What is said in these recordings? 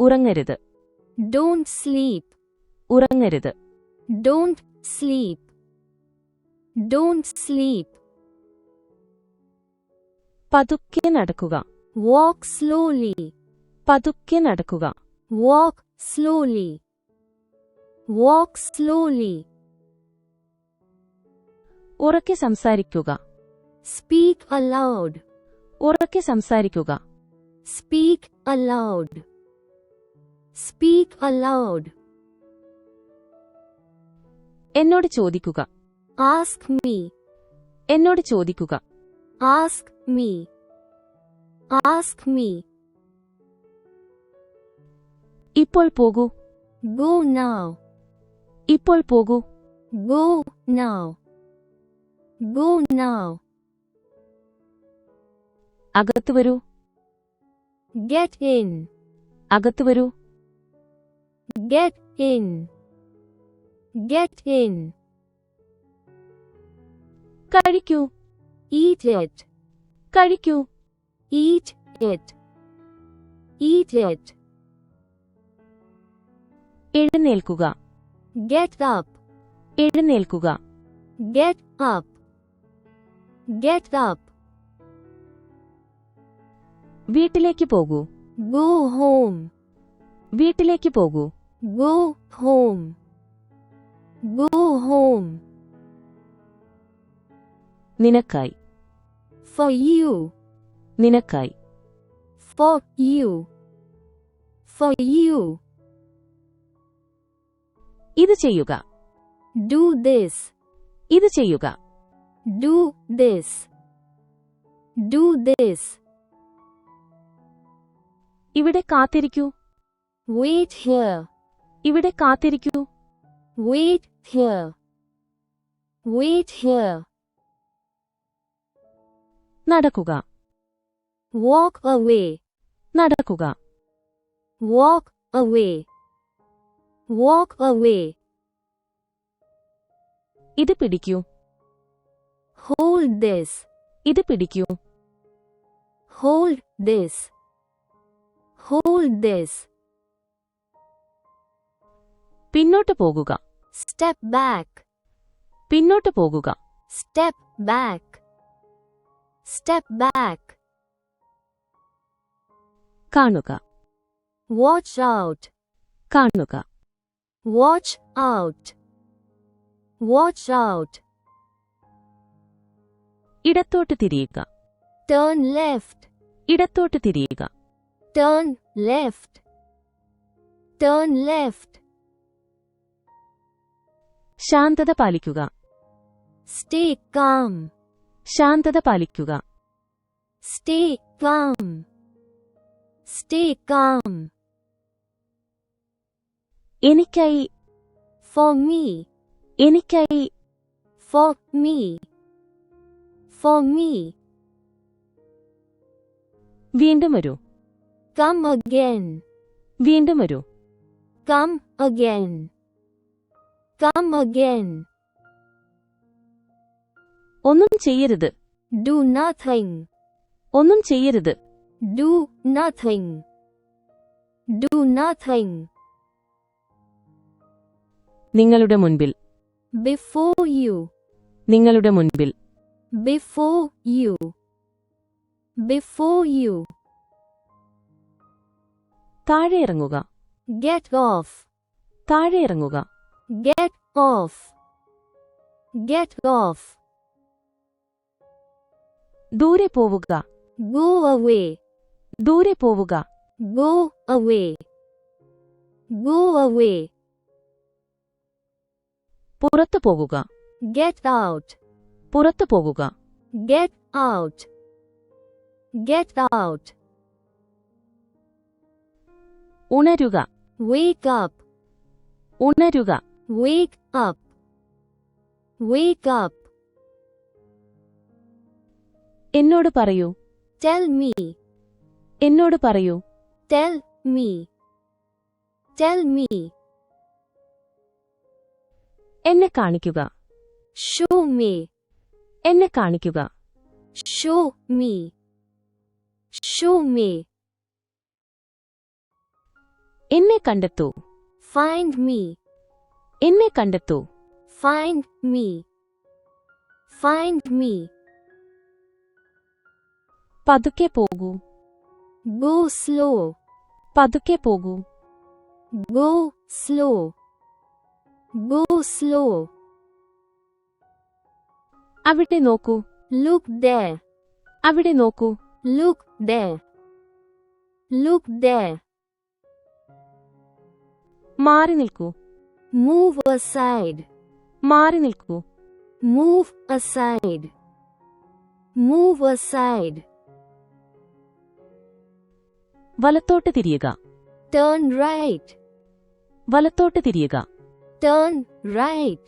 ഉറങ്ങരുത്. Don't sleep. ഉറങ്ങരുത്. Don't sleep. Don't sleep. പതുക്കെ നടക്കുക. Walk slowly. പതുക്കെ നടക്കുക. Walk slowly. Walk slowly. ഉറക്കെ സംസാരിക്കുക. Speak aloud. ഉറക്കെ സംസാരിക്കുക. Speak aloud. Speak aloud. എന്നോട് ചോദിക്കുക. Ask me. എന്നോട് ചോദിക്കുക. Ask me. Ask me. ഇപ്പോൾ പോകൂ. Go now. ഇപ്പോൾ പോകൂ. Go now. Go now. അകത്ത് വരൂ. Get in. അകത്ത് വരൂ. Get in. Get in. കഴിക്കൂ. Eat it. കഴിക്കൂ. Eat it. Eat it. എഴുന്നേൽക്കുക. Get up. എഴുന്നേൽക്കുക. Get up. Get up. വീട്ടിലേക്ക് പോകൂ. Go home. വീട്ടിലേക്ക് പോകൂ. Go home. Go home. നിനക്കായി. For you. നിനക്കായി. For you. For you. ഇത് ചെയ്യുക. Do this. ഇത് ചെയ്യുക. Do this. Do this. ഇവിടെ കാത്തിരിക്കൂ. Wait here. ഇവിടെ കാത്തിരിക്കൂ. Wait here. Wait here. നടക്കുക. Walk away. നടക്കുക. Walk away. Walk away. ഇത് പിടിക്കൂ. Hold this. ഇത് പിടിക്കൂ. Hold this. Hold this. പിന്നോട്ട് പോകുക. Step back. പിന്നോട്ട് പോകുക. Step back. Step back. കാണുക. Watch out. കാണുക. Watch out. Watch out. ഇടത്തോട്ട് തിരിയുക. Turn left. ഇടത്തോട്ട് തിരിയുക. Turn left. Turn left. ശാന്തത പാലിക്കുക. Stay calm. ശാന്തത പാലിക്കുക. Stay calm. Stay calm. എനിക്കായി. For me. എനിക്കായി. For me. For me. വീണ്ടും വരൂ. Come again. വീണ്ടും വരൂ. Come again. Come again. ഒന്നും ചെയ്യരുത്. Do nothing. ഒന്നും ചെയ്യരുത്. Do nothing. Do nothing. നിങ്ങളുടെ മുൻപിൽ. Before you. നിങ്ങളുടെ മുൻപിൽ. Before you. Before you. താഴെ ഇറങ്ങുക. Get off. താഴെ ഇറങ്ങുക. Get off. Get off. ദൂരെ പോവുക. Go away. ദൂരെ പോവുക. Go away. Go away. പുറത്തു പോകുക. Get out. പുറത്തു പോകുക. Get out. Get out. ഉണരുക. Wake up. ഉണരുക. Wake up. Wake up. എന്നോട് പറയൂ. Tell me. എന്നോട് പറയൂ. Tell me. Tell me. എന്നെ കാണിക്കുക. Show me. എന്നെ കാണിക്കുക. Show me. Show me. എന്നെ കണ്ടെത്തൂ. Find me. എന്നെ കണ്ടെത്തൂ. Find me. Find me. പതുക്കെ പോകൂ. Go slow. പതുക്കെ പോകൂ. Go slow. Go slow. അവിടെ നോക്കൂ. Look there. അവിടെ നോക്കൂ. Look there. Look there. മാറി നിൽക്കൂ. Move aside. മാറി നിൽക്കൂ. Move aside. Move aside. വലത്തോട്ട് തിരിയുക. Turn right. വലത്തോട്ട് തിരിയുക. Turn right.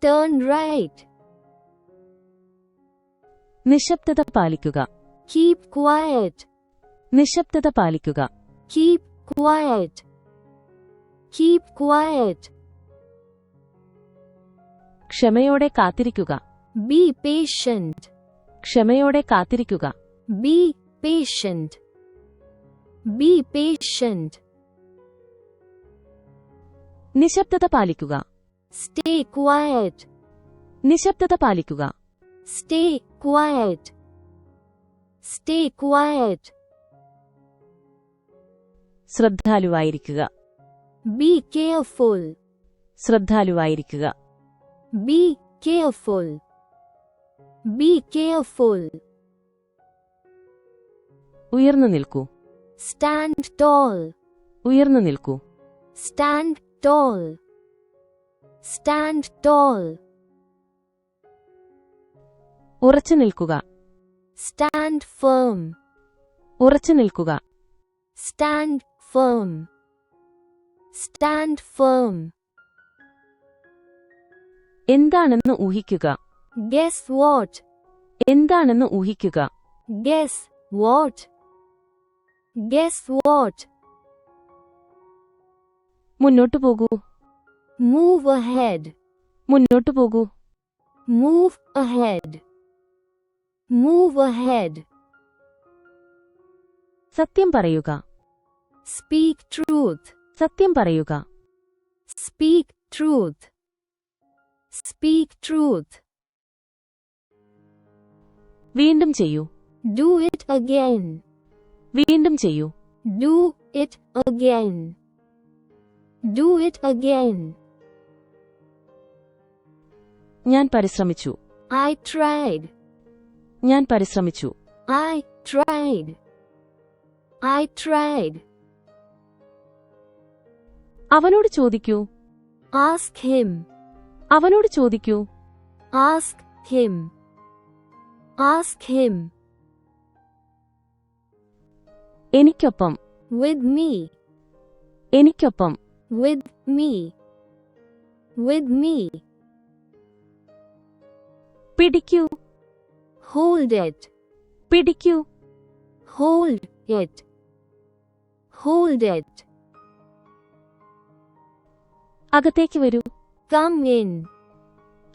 Turn right. നിശബ്ദത പാലിക്കുക. Keep quiet. നിശബ്ദത പാലിക്കുക. Keep quiet. Keep quiet. ക്ഷമയോടെ കാത്തിരിക്കുക. Be patient. ക്ഷമയോടെ കാത്തിരിക്കുക. Be patient. Be patient. നിശബ്ദത പാലിക്കുക. Stay quiet. നിശബ്ദത പാലിക്കുക. Stay quiet. Stay quiet. ശ്രദ്ധാലുവായിരിക്കുക. Be careful. ശ്രദ്ധാലുവായിരിക്കുക. Be careful. Be careful. ഉയർന്നു നിൽക്കൂ. Stand tall. ഉയർന്നു നിൽക്കൂ. Stand tall. Stand tall. ഉറച്ചു നിൽക്കുക. Stand firm. ഉറച്ചു നിൽക്കുക. Stand firm. Stand firm. എന്താണെന്ന് ഊഹിക്കുക. Guess what? എന്താണെന്ന് ഊഹിക്കുക. Guess what? Guess what? മുന്നോട്ടു പോകൂ. Move ahead. മുന്നോട്ടു പോകൂ. Move ahead. Move ahead. സത്യം പറയുക. Speak truth. സത്യം പറയുക. Speak truth. Speak truth. വീണ്ടും ചെയ്യൂ. Do it again. വീണ്ടും ചെയ്യൂ. Do it again. Do it again. ഞാൻ പരിശ്രമിച്ചു. I tried. ഞാൻ പരിശ്രമിച്ചു. I tried. I tried. അവനോട് ചോദിക്കൂ. Ask him. അവനോട് ചോദിക്കൂ. Ask him. Ask him. എനിക്കൊപ്പം. With me. എനിക്കൊപ്പം. With me. With me. പിടിക്കൂ. Hold it. പിടിക്കൂ. Hold it. Hold it. അകത്തേക്ക് വരൂ. Come in.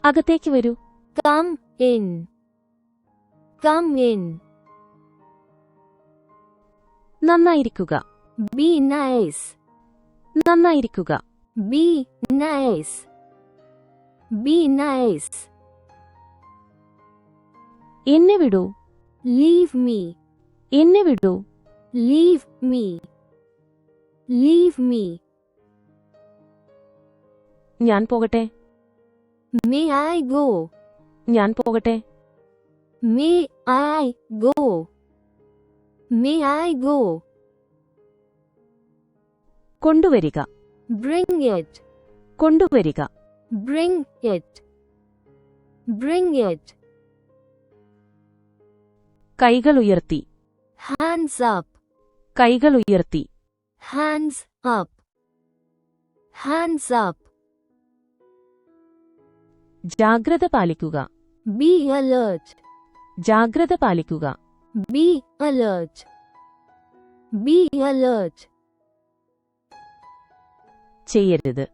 അകത്തേക്ക് വരൂ. Come in. Come in. നന്നായിരിക്കുക. Be nice. നന്നായിരിക്കുക. Be nice. Be nice. എന്നെ വിടൂ. Leave me. എന്നെ വിടൂ. Leave me. Leave me. ഞാൻ പോകട്ടെ. May I go? ഞാൻ പോകട്ടെ. May I go? May I go? കൊണ്ടുവരിക. Bring it. കൊണ്ടുവരിക. Bring it. Bring it. കൈകൾ ഉയർത്തി. Hands up. കൈകൾ ഉയർത്തി. Hands up. Hands up. ജാഗ്രത പാലിക്കുക. Be alert. ജാഗ്രത പാലിക്കുക. Be alert. Be alert. ചെയ്യരുത്.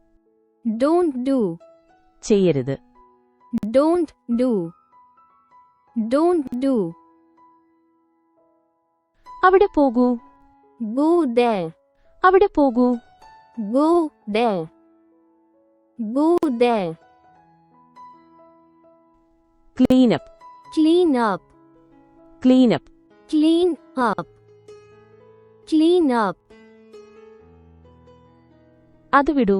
Don't do. ചെയ്യരുത്. Don't do. Don't do. അവിടെ പോകൂ. Go there. അവിടെ പോകൂ. Go there. Go there. Clean up. Clean up. Clean up. Clean up. Clean up. അത് വിടൂ.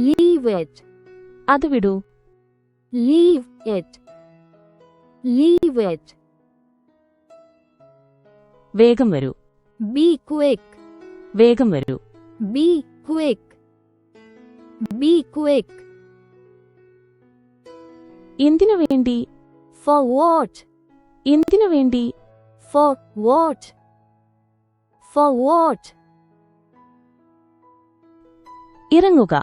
Leave it. അത് വിടൂ. Leave it. Leave it. വേഗം വരൂ. Be quick. വേഗം വരൂ. Be quick. Be quick. എന്തിനു വേണ്ടി? For what? എന്തിനു വേണ്ടി? For what? For what? ഇറങ്ങുക.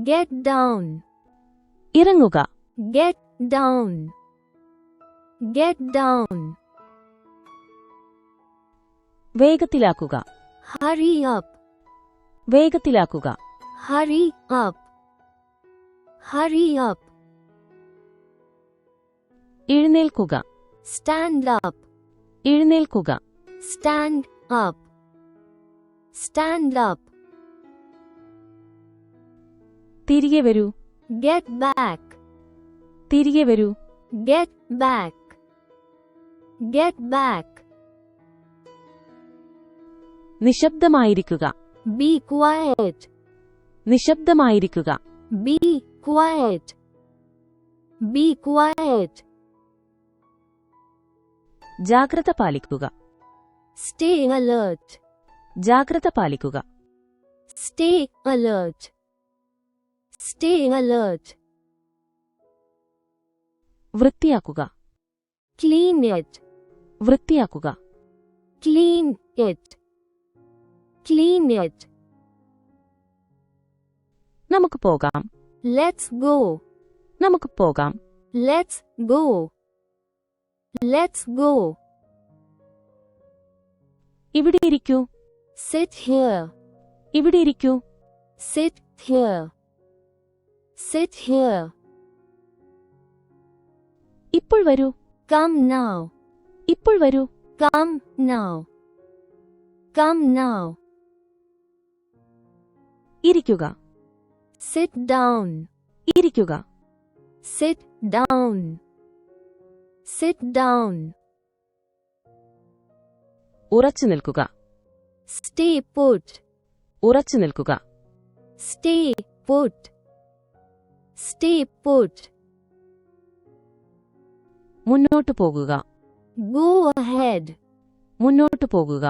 Get down. ഇറങ്ങുക. Get down. Get down. വേഗത്തിലാക്കുക. Hurry up. വേഗത്തിലാക്കുക. Hurry up. Hurry up. എഴുന്നേൽക്കുക. Stand up. എഴുന്നേൽക്കുക. Stand up. Stand up. തിരികെ വരൂ. Get back. തിരികെ വരൂ. Get back. Get back. നിശബ്ദമായിരിക്കുക. Be quiet. നിശബ്ദമായിരിക്കുക. Be quiet. Be quiet. ജാഗ്രത പാലിക്കുക. Stay alert. ജാഗ്രത പാലിക്കുക. Stay alert. Stay alert. വൃത്തിയാക്കുക. Clean it. വൃത്തിയാക്കുക. Clean it. Clean it. നമുക്ക് പോകാം. Let's go. നമുക്ക് പോകാം. Let's go. Let's go. ഇവിടെ ഇരിക്കൂ. Sit here. ഇവിടെ ഇരിക്കൂ. Sit here. Sit here. ഇപ്പോൾ വരൂ. Come now. ഇപ്പോൾ വരൂ. Come now. Come now. ഇരിക്കുക. Sit down. ഇരിക്കുക. Sit down. Sit down. ഉറച്ചു നിൽക്കുക. Stay put. ഉറച്ചു നിൽക്കുക. Stay put. Stay put. മുന്നോട്ടു പോകുക. Go ahead. മുന്നോട്ടു പോകുക.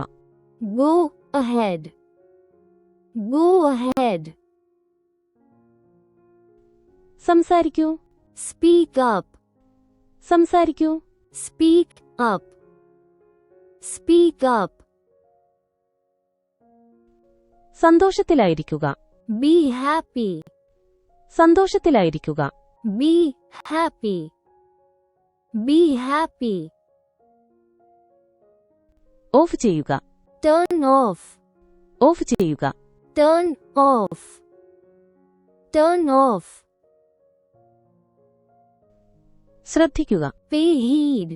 Go ahead. Go ahead. സംസാരിക്കൂ. Speak up. സംസാരിക്കൂ. Speak up. Speak up. സന്തോഷത്തിലായിരിക്കുക. Be happy. സന്തോഷത്തിലായിരിക്കുക. Be happy. Be happy. Of ചെയ്യുക. Turn off. ഓഫ് ചെയ്യുക. Turn off. Turn off. ശ്രദ്ധിക്കുക. Pay heed.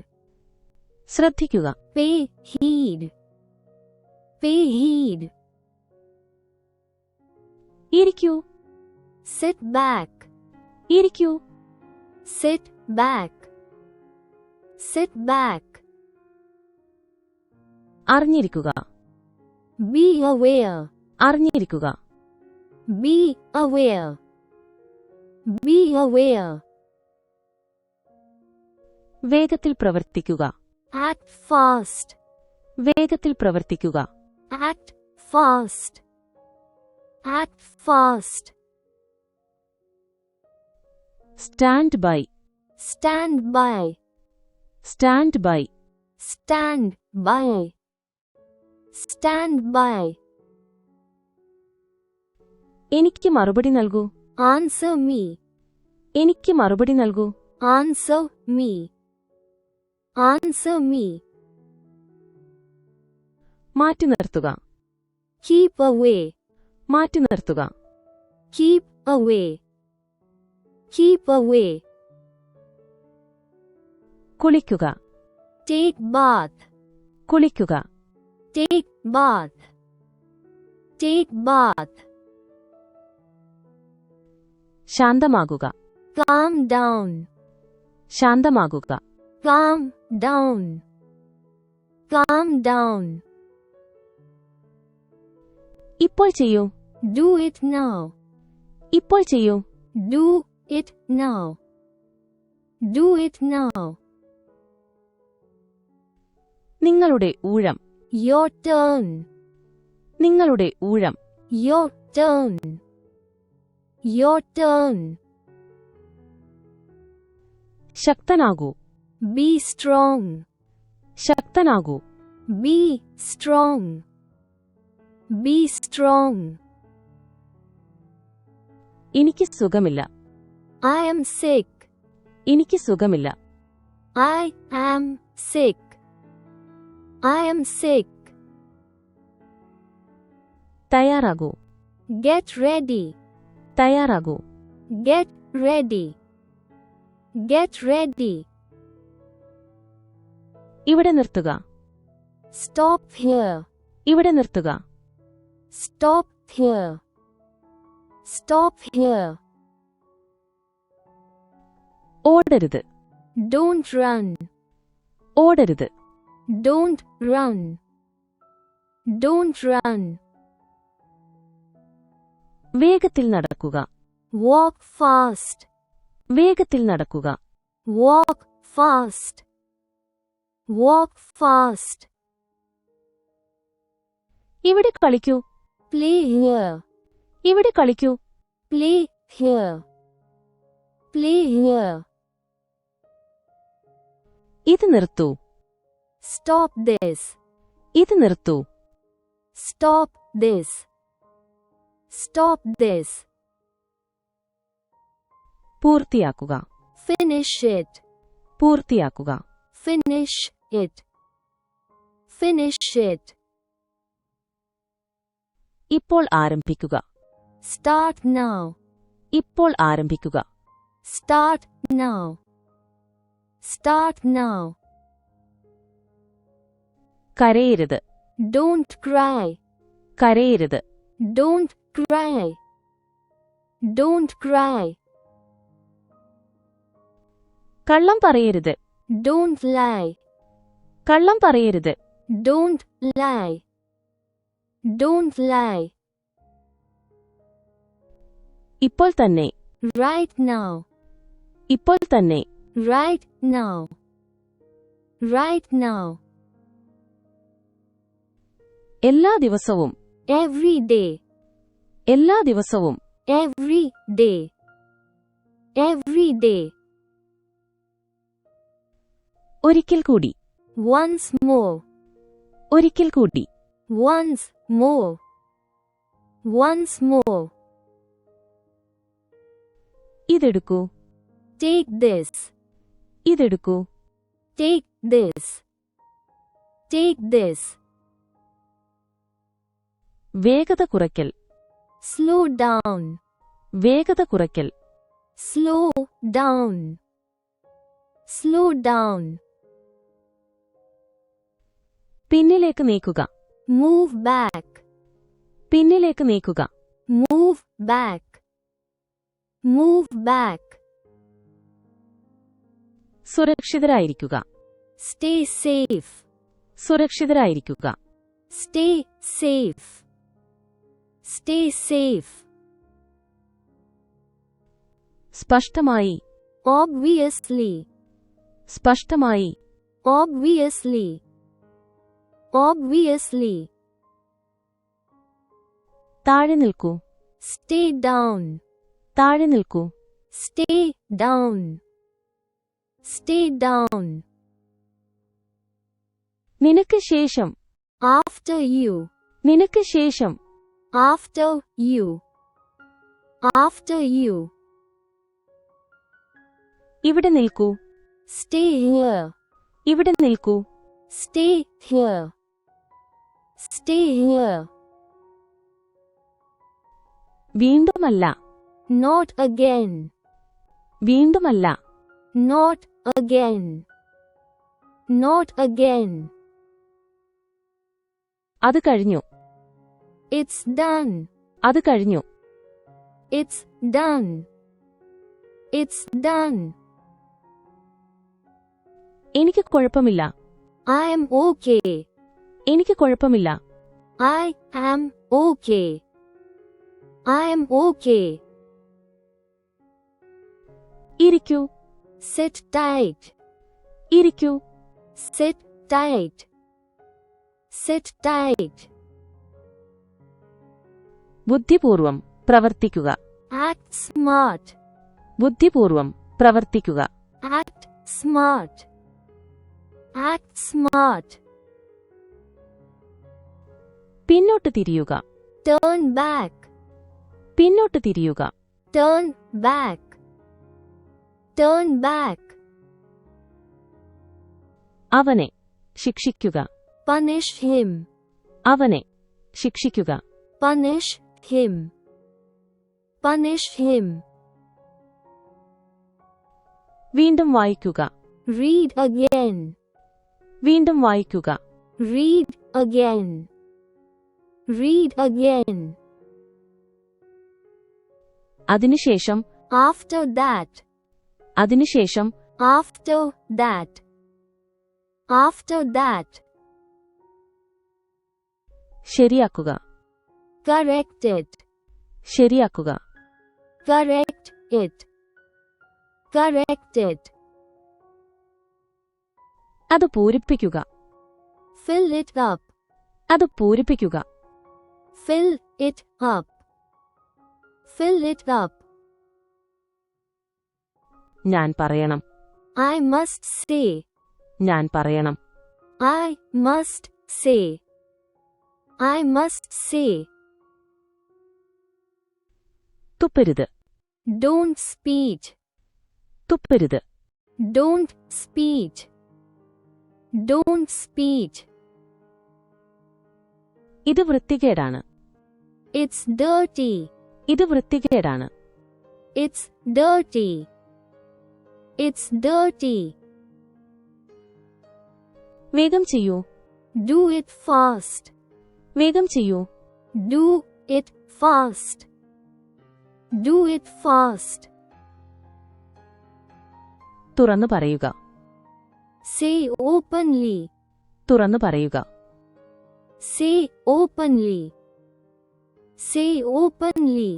ശ്രദ്ധിക്കുക. Pay heed. Pay heed. ഇരിക്കൂ. Sit back. ഇരിക്കൂ. Sit back. Sit back. അറിഞ്ഞിരിക്കുക. Be aware. അറിഞ്ഞിരിക്കുക. Be aware. Be aware. വേഗത്തിൽ പ്രവർത്തിക്കുക. Act fast. വേഗത്തിൽ പ്രവർത്തിക്കുക. Act fast. Act fast. Stand by. Stand by. Stand by. Stand by. Stand by. എനിക്ക് മറുപടി നൽകൂ. Answer me. എനിക്ക് മറുപടി നൽകൂ. Answer me. Answer me. മാറ്റി നിർത്തുക. Keep away. മാറ്റി നിർത്തുക. Keep away. Keep away. കുളിക്കുക. Take bath. കുളിക്കുക. Take bath. Take bath. ശാന്തമാകുക. Calm down. ശാന്തമാകുക. Calm down. Calm down. ഇപ്പോൾ ചെയ്യൂ. Do it now. ഇപ്പോൾ ചെയ്യൂ. Do it now. Do it now. നിങ്ങളുടെ ഊഴം. Your turn. നിങ്ങളുടെ ഊഴം. Your turn. Your turn. ശക്തനാകൂ. Be strong. ശക്തനാകൂ. Be strong. Be strong. എനിക്ക് സുഖമില്ല. I am sick. എനിക്ക് സുഖമില്ല. I am sick. I am sick. തയ്യാറാകൂ. Get ready. തയ്യാറാകൂ. Get ready. Get ready. ഇവിടെ നിർത്തുക. Stop here. ഇവിടെ നിർത്തുക. Stop here. Stop here. ഓടരുത്. Don't run. ഓടരുത്. Don't run. Don't run. വേഗത്തിൽ നടക്കുക. Walk fast. വേഗത്തിൽ നടക്കുക. Walk fast. Walk fast. ഇവിടെ കളിക്കൂ. Play here. ഇവിടെ കളിക്കൂ. Play here. Play here. ഇത് നിർത്തൂ. Stop this. ഇത് നിർത്തൂ. Stop this. Stop this. പൂർത്തിയാക്കുക. Finish it. പൂർത്തിയാക്കുക. Finish it. Finish it. ഇപ്പോൾ ആരംഭിക്കുക. Start now. ഇപ്പോൾ ആരംഭിക്കുക. Start now. Start now. കരയരുത്. Don't cry. കരയരുത്. Don't cry. Don't cry. കള്ളം പറയരുത്. Don't lie. കള്ളം പറയരുത്. Don't lie. Don't lie. ഇപ്പോൾ തന്നെ. Right now. ഇപ്പോൾ തന്നെ. Right now. Right now. എല്ലാ ദിവസവും. Every day. എല്ലാ ദിവസവും. Every day. Every day. ഒരിക്കൽ കൂടി. Once more. ഒരിക്കൽ കൂടി. Once more. Once more. ഇതെടുക്കൂ. Take this. ഇതെടുക്കൂ. Take this. Take this. വേഗത കുറയ്ക്കൽ. Slow down. വേഗത കുറയ്ക്കൽ. Slow down. Slow down. പിന്നിലേക്ക് നീക്കുക. Move back. പിന്നിലേക്ക് നീക്കുക. Move back. Move back. സുരക്ഷിതരായിരിക്കുക. Stay safe. സുരക്ഷിതരായിരിക്കുക. Stay safe. Stay safe. സ്പഷ്ടമായി. Obviously. സ്പഷ്ടമായി. Obviously. Obviously. താഴെ നിൽക്കൂ. Stay down. താഴെ നിൽക്കൂ. Stay down. Stay down. നിനക്ക് ശേഷം. After you. നിനക്ക് ശേഷം. After you. After you. ഇവിടെ നിൽക്കൂ. Stay here. ഇവിടെ നിൽക്കൂ. Stay here. Stay here. വീണ്ടുമല്ല. Not again. വീണ്ടുമല്ല. Not again. Not again. അത് കഴിഞ്ഞു. It's done. അത് കഴിഞ്ഞു. It's done. It's done. എനിക്ക് കുഴപ്പമില്ല. I am okay. എനിക്ക് കുഴപ്പമില്ല. I am okay. I am okay. ഇരിക്കൂ. Sit tight. ഇരിക്കൂ. Sit tight. Sit tight. ബുദ്ധിപൂർവം പ്രവർത്തിക്കുക. Act smart. ബുദ്ധിപൂർവം പ്രവർത്തിക്കുക. Act smart. Act smart. പിന്നോട്ട് തിരിയുക. Turn back. പിന്നോട്ട് തിരിയുക. Turn back. Turn back. അവനെ ശിക്ഷിക്കുക. Punish him. അവനെ ശിക്ഷിക്കുക. Punish him. Punish him. വീണ്ടും വായിക്കുക. Read again. വീണ്ടും വായിക്കുക. Read again. Read again. അതിനുശേഷം. After that. അതിനുശേഷം. After that. After that. ശരിയാക്കുക. Correct it. ശരിയാക്കുക. Correct it. Correct it. അത് പൂരിപ്പിക്കുക. Fill it up. അത് പൂരിപ്പിക്കുക. Fill it up. Fill it up. ഞാൻ പറയണം. I must say. ഞാൻ പറയണം. I must say. I must say. തുപ്പരുത്. Don't speak. തുപ്പരുത്. Don't speak. Don't speak. ഇത് വൃത്തികേടാണ്. It's dirty. ഇത് വൃത്തികേടാണ്. It's dirty. It's dirty. വേഗം ചെയ്യൂ. Do it fast. വേഗം ചെയ്യൂ. Do it fast. Do it fast. തുറന്നു പറയുക. Say openly. തുറന്നു പറയുക. Say openly. Say openly.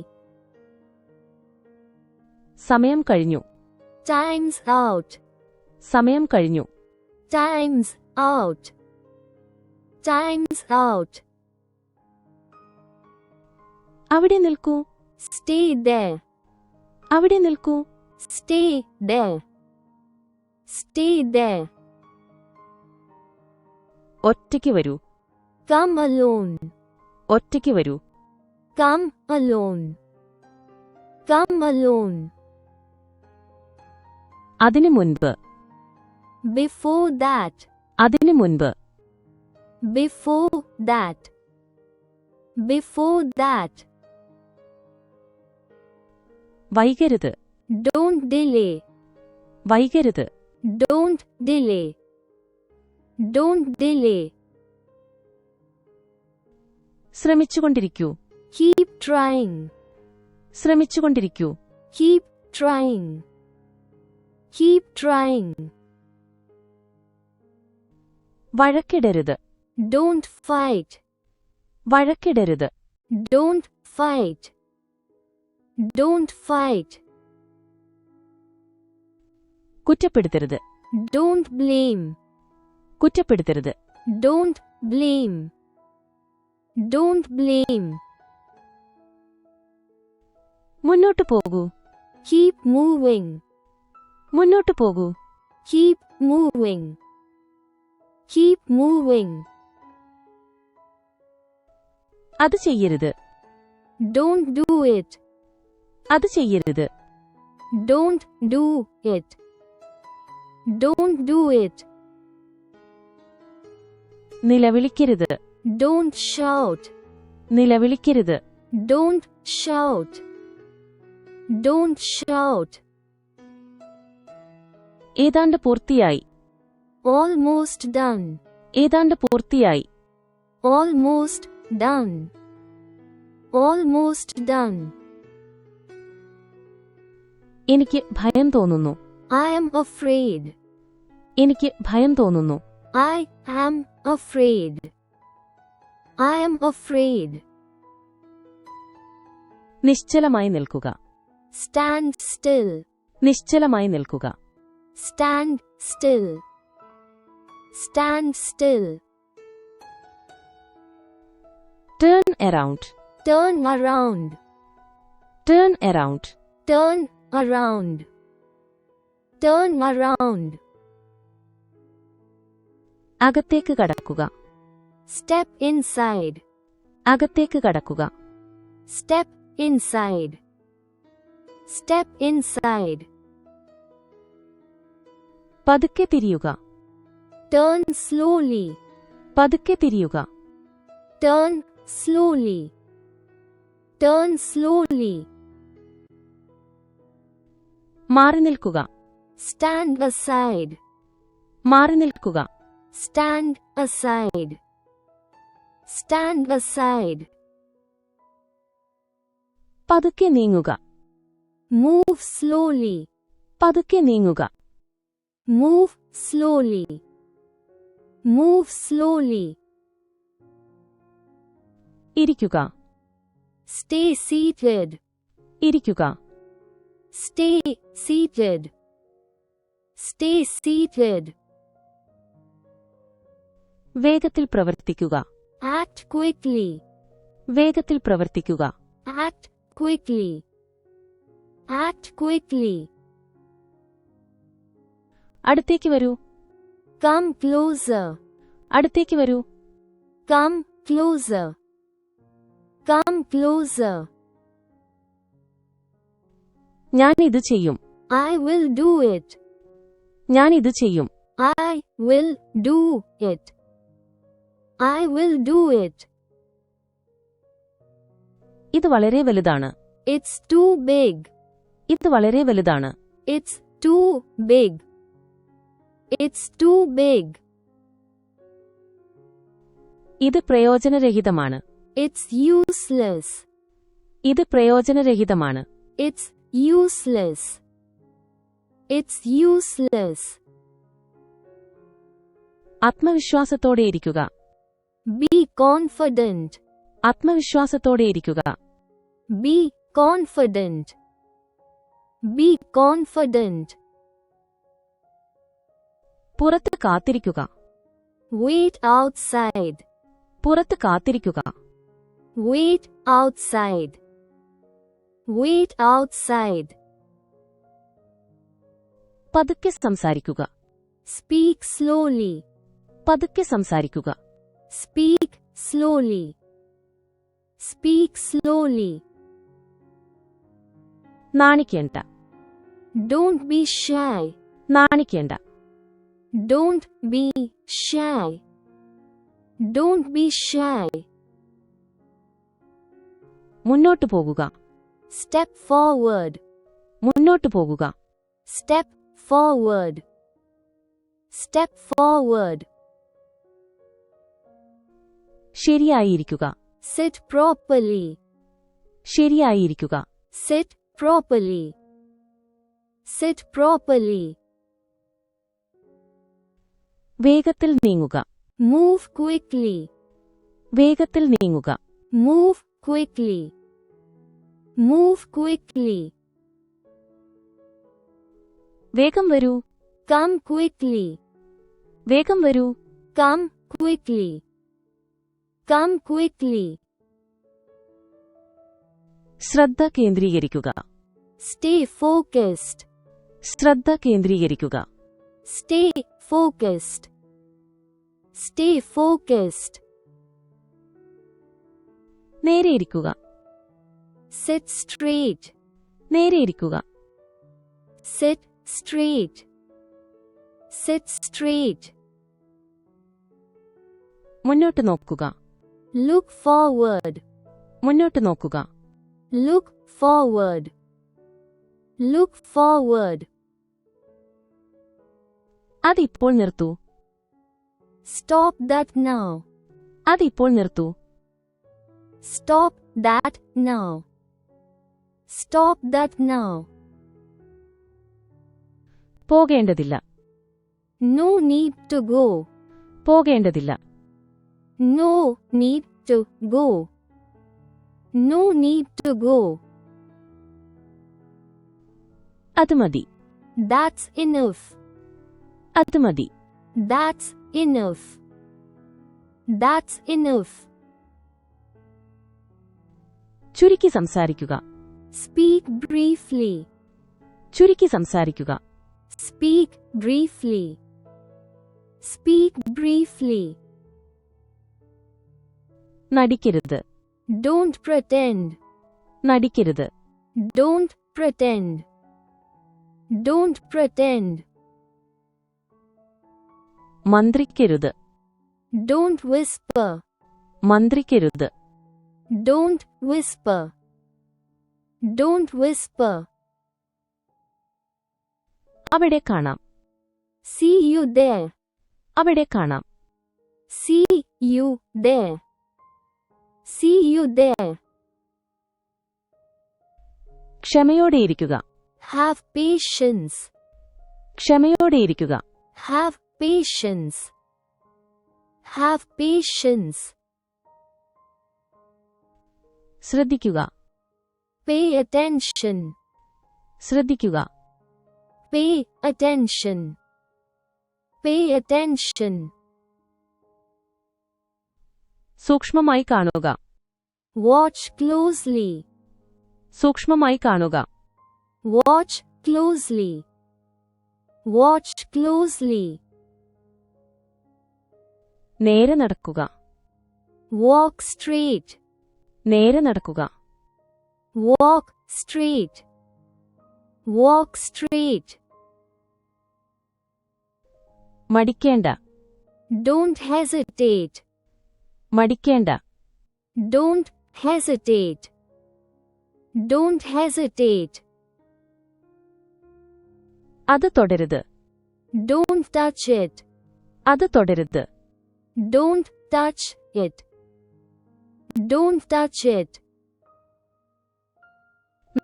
സമയം കഴിഞ്ഞു. Time's out. സമയം കഴിഞ്ഞു. Time's out. Time's out. അവിടെ നിൽക്കൂ. Stay there. അവിടെ നിൽക്കൂ. Stay there. Stay there. ഒറ്റയ്ക്ക് വരൂ. Come alone. ഒറ്റയ്ക്ക് വരൂ. Come alone. Come alone. അതിനു മുൻപ്. Before that. അതിനു മുൻപ്. Before that. Before that. വൈകരുത്. Don't delay. വൈകരുത്. Don't delay. Don't delay. ശ്രമിച്ചുകൊണ്ടിരിക്കൂ. Keep trying. ശ്രമിച്ചുകൊണ്ടിരിക്കൂ. Keep trying. Keep trying. വഴക്കിടരുത്. Don't fight. വഴക്കിടരുത്. Don't fight. Don't fight. കുറ്റപ്പെടുത്തരുത്. Don't blame. കുറ്റപ്പെടുത്തരുത്. Don't blame. Don't blame. മുന്നോട്ടു പോകൂ. Keep moving. മുന്നോട്ടു പോകൂ. Keep moving. Keep moving. അത് ചെയ്യരുത്. Don't do it. അത് ചെയ്യരുത്. Don't do it. Don't do it. നിലവിളിക്കരുത്. Don't shout. നിലവിളിക്കരുത്. Don't shout. Don't shout. ഏതാണ്ട് പൂർത്തിയായി. Almost done. ഏതാണ്ട് പൂർത്തിയായി. Almost done. Almost done. എനിക്ക് ഭയം തോന്നുന്നു. I am afraid. എനിക്ക് ഭയം തോന്നുന്നു. I am afraid. I am afraid. നിശ്ചലമായി നിൽക്കുക. Stand still. നിശ്ചലമായി നിൽക്കുക. Stand still. Stand still. Turn around. Turn around. Turn around. Turn around. Turn around. അകത്തേക്ക് കടക്കുക. Step inside. അകത്തേക്ക് കടക്കുക. Step inside. Step inside. പതുക്കെ തിരിയുക. Turn slowly. പതുക്കെ തിരിയുക. Turn slowly. Turn slowly. മാറി നിൽക്കുക. Stand aside. മാറി നിൽക്കുക. Stand aside. Stand aside. പതുക്കെ നീങ്ങുക. Move slowly. പതുക്കെ നീങ്ങുക. Move slowly. Move slowly. ഇരിക്കുക. Stay seated. ഇരിക്കുക. Stay seated. Stay seated. വേഗത്തിൽ പ്രവർത്തിക്കുക. Act quickly. വേഗത്തിൽ പ്രവർത്തിക്കുക. Act quickly. Act quickly. അടുത്തേക്ക് വരൂ. Come closer. അടുത്തേക്ക് വരൂ. Come closer. Come closer. ഞാൻ ഇത് ചെയ്യും. I will do it. ഞാൻ ഇത് ചെയ്യും. I will do it. I will do it. ഇത് വളരെ വലുതാണ്. It's too big. ഇത് വളരെ വലുതാണ്. It's too big. It's too big. ഇത് പ്രയോജനരഹിതമാണ്. It's useless. ഇത് പ്രയോജനരഹിതമാണ്. It's useless. It's useless. ആത്മവിശ്വാസത്തോടെയിരിക്കുക. Be confident. ആത്മവിശ്വാസത്തോടെയിരിക്കുക. Be confident. Be confident. പുറത്ത് കാത്തിരിക്കുക. Wait outside. പുറത്ത് കാത്തിരിക്കുക. Wait outside. Wait outside. പതുക്കെ സംസാരിക്കുക. Speak slowly. പതുക്കെ സംസാരിക്കുക. Speak slowly. Speak slowly. നാണിക്കേണ്ട. Don't be shy. നാണിക്കേണ്ട. Don't be shy. Don't be shy. മുന്നോട്ടു പോകുക. Step forward. മുന്നോട്ടു പോകുക. Step forward. Step forward. ശരിയായിരിക്കുക. Sit properly. ശരിയായിരിക്കുക. Sit properly. Sit properly. വേഗത്തിൽ നീങ്ങുക. Move quickly. വേഗത്തിൽ നീങ്ങുക. Move quickly. Move quickly. വേഗം വരൂ. Come quickly. വേഗം വരൂ. Come quickly. Come quickly. ശ്രദ്ധ കേന്ദ്രീകരിക്കുക. Stay focused. ശ്രദ്ധ കേന്ദ്രീകരിക്കുക. Stay focused. Stay focused. നേരെയിരിക്കുക. Sit straight. നേരെയിരിക്കുക. Sit straight. Sit straight. മുന്നോട്ട് നോക്കുക. Look forward. മുന്നോട്ട് നോക്കുക. Look forward. Look forward. അതിപ്പോൾ നിർത്തൂ. Stop that now. അതിപ്പോൾ നിർത്തൂ. Stop that now. Stop that now. പോകേണ്ടതില്ല. No need to go. പോകേണ്ടതില്ല. No need to go. No need to go. അത് മതി. That's enough. അത് മതി. That's enough. That's enough. ചുരുക്കി സംസാരിക്കുക. Speak briefly. ചുരുക്കി സംസാരിക്കുക. Speak briefly. Speak briefly. നടിക്കരുത്. Don't pretend. നടിക്കരുത്. Don't pretend. Don't pretend. മന്ത്രിക്കരുത്. Don't whisper. മന്ത്രിക്കരുത്. Don't whisper. Don't whisper. അവിടെ കാണാം. See you there. അവിടെ കാണാം. See you there. See you there. ക്ഷമയോടെയിരിക്കുക. Have patience. ക്ഷമയോടെയിരിക്കുക. Have patience. Have patience. ശ്രദ്ധിക്കുക. Pay attention. ശ്രദ്ധിക്കുക. Pay attention. Pay attention. സൂക്ഷ്മമായി കാണുക. Watch closely. സൂക്ഷ്മമായി കാണുക. Watch closely. Watch closely. നേരെ നടക്കുക. Walk straight. നേരെ നടക്കുക. Walk straight. Walk straight. മടിക്കേണ്ട. Don't hesitate. മടിക്കേണ്ട. Don't hesitate. Don't hesitate. അത് തുടരുത്. Don't touch it. അത് തുടരുത്. Don't touch it. Don't touch it.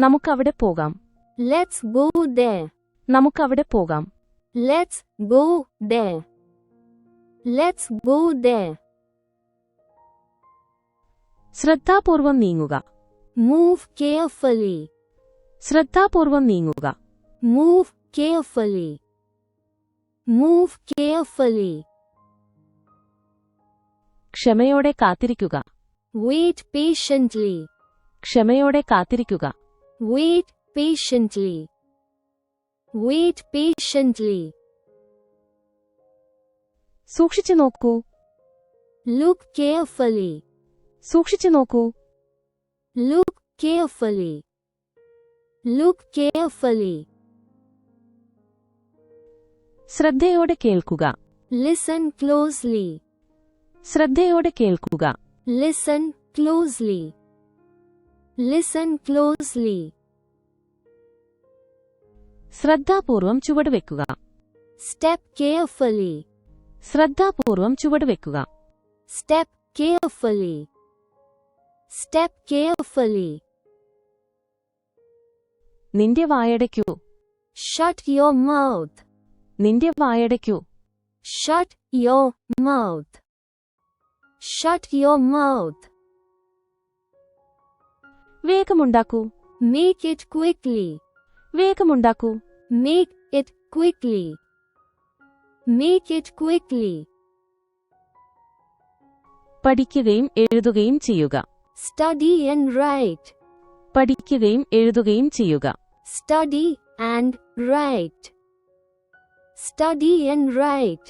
നമുക്കവിടെ പോകാം. Let's go there. നമുക്കവിടെ പോകാം. Let's go there. Let's go there. ശ്രദ്ധാപൂർവം നീങ്ങുക. Move carefully. ശ്രദ്ധാപൂർവം നീങ്ങുക. Move carefully. Move carefully. ക്ഷമയോടെ കാത്തിരിക്കുക. Wait patiently. ക്ഷമയോടെ കാത്തിരിക്കുക. Wait patiently. Wait patiently. സൂക്ഷിച്ചു നോക്കൂ. Look carefully. സൂക്ഷിച്ചു നോക്കൂ. Look carefully. Look carefully. ശ്രദ്ധയോടെ കേൾക്കുക. Listen closely. ശ്രദ്ധയോടെ കേൾക്കുക. Listen closely. Listen closely. ശ്രദ്ധാപൂർവം ചുവടുവെക്കുക. Step carefully. ശ്രദ്ധാപൂർവം ചുവടുവെക്കുക. Step carefully. Step carefully. നിന്റെ വായടയ്ക്കൂ. Shut your mouth. നിന്റെ വായടയ്ക്കൂ. Shut your mouth. Shut your mouth. വേഗമുണ്ടാക്കൂ. Make it quickly. വേഗമുണ്ടാക്കൂ. Make it quickly. Make it quickly. പഠിക്കുകയും എഴുതുകയും ചെയ്യുക. Study and write. പഠിക്കുകയും എഴുതുകയും ചെയ്യുക. Study and write. Study and write.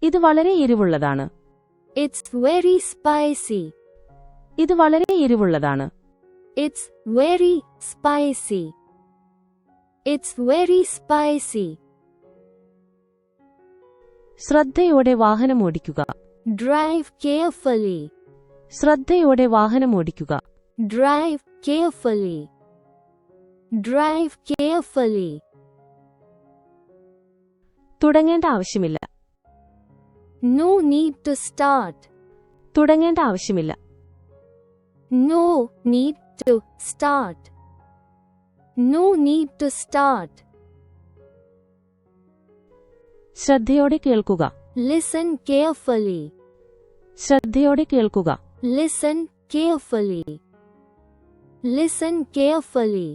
ഇത് വളരെ എരിവുള്ളതാണ്. It's very spicy. ഇത് വളരെ എരിവുള്ളതാണ്. It's very spicy. It's very spicy. ശ്രദ്ധയോടെ വാഹനമോടിക്കുക. Drive carefully. ശ്രദ്ധയോടെ വാഹനമോടിക്കുക. Drive carefully. Drive carefully. തുടങ്ങേണ്ട ആവശ്യമില്ല. No need to start. തുടങ്ങേണ്ട ആവശ്യമില്ല. No need to start. No need to start. ശ്രദ്ധയോടെ കേൾക്കുക. Listen carefully. ശ്രദ്ധയോടെ കേൾക്കുക. Listen carefully. Listen carefully.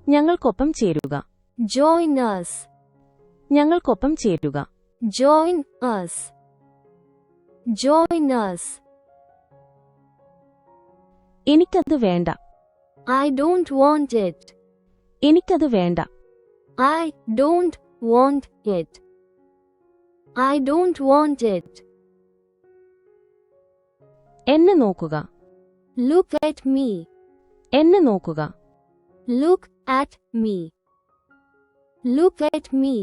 ഞങ്ങൾക്കൊപ്പം ചേരുക. Join us. ഞങ്ങൾക്കൊപ്പം ചേരുക. Join us. Join us. എനിക്കത് വേണ്ട. I don't want it. എനിക്കത് വേണ്ട. I don't want it. I don't want it. എന്നെ നോക്കുക. Look at me. എന്നെ നോക്കുക. Look at me. Look at me.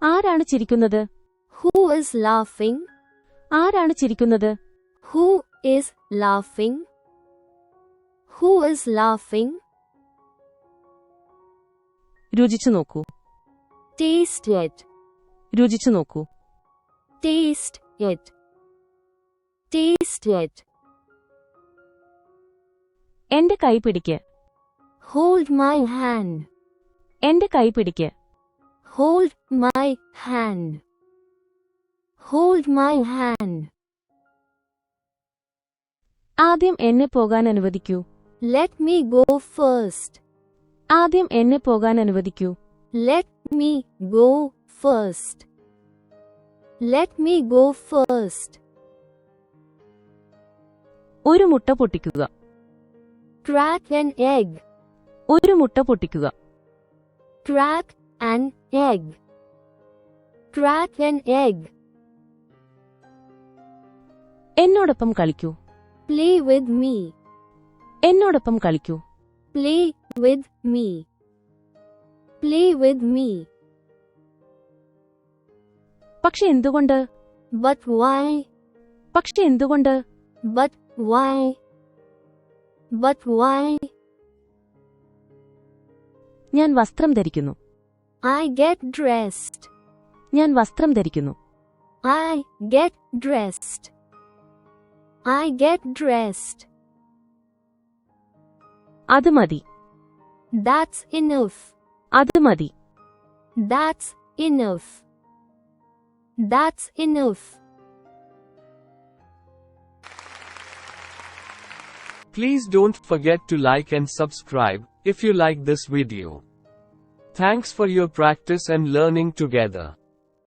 ആരാണ് ചിരിക്കുന്നത്? Who is laughing? ആരാണ് ചിരിക്കുന്നത്? Who is laughing? Who is laughing? രുചിച്ചു നോക്കൂ. Taste it. രുചിച്ചു നോക്കൂ. Taste it. Taste it. എന്റെ കൈ പിടിക്ക്. Hold my hand. എന്റെ കൈ പിടിക്ക്. Hold my hand. Hold my hand. ആദ്യം എന്നെ പോകാൻ അനുവദിക്കൂ. Let me go first. ആദ്യം എന്നെ പോകാൻ അനുവദിക്കൂ. Let me go first. Let me go first. ഒരു മുട്ട പൊട്ടിക്കുക. Crack an egg. ഒരു മുട്ട പൊട്ടിക്കുക. Crack an egg. Crack an egg. എന്നോടൊപ്പം കളിക്കൂ. Play with me. എന്നോടൊപ്പം കളിക്കൂ. Play with me. Play with me. പക്ഷെ എന്തുകൊണ്ട്? But why? പക്ഷെ എന്തുകൊണ്ട്? But why? But why? ഞാൻ വസ്ത്രം ധരിക്കുന്നു. I get dressed. ഞാൻ വസ്ത്രം ധരിക്കുന്നു. I get dressed. I get dressed. അത് മതി. That's enough. അത് മതി. That's enough. That's enough. Please don't forget to like and subscribe if you like this video. Thanks for your practice and learning together.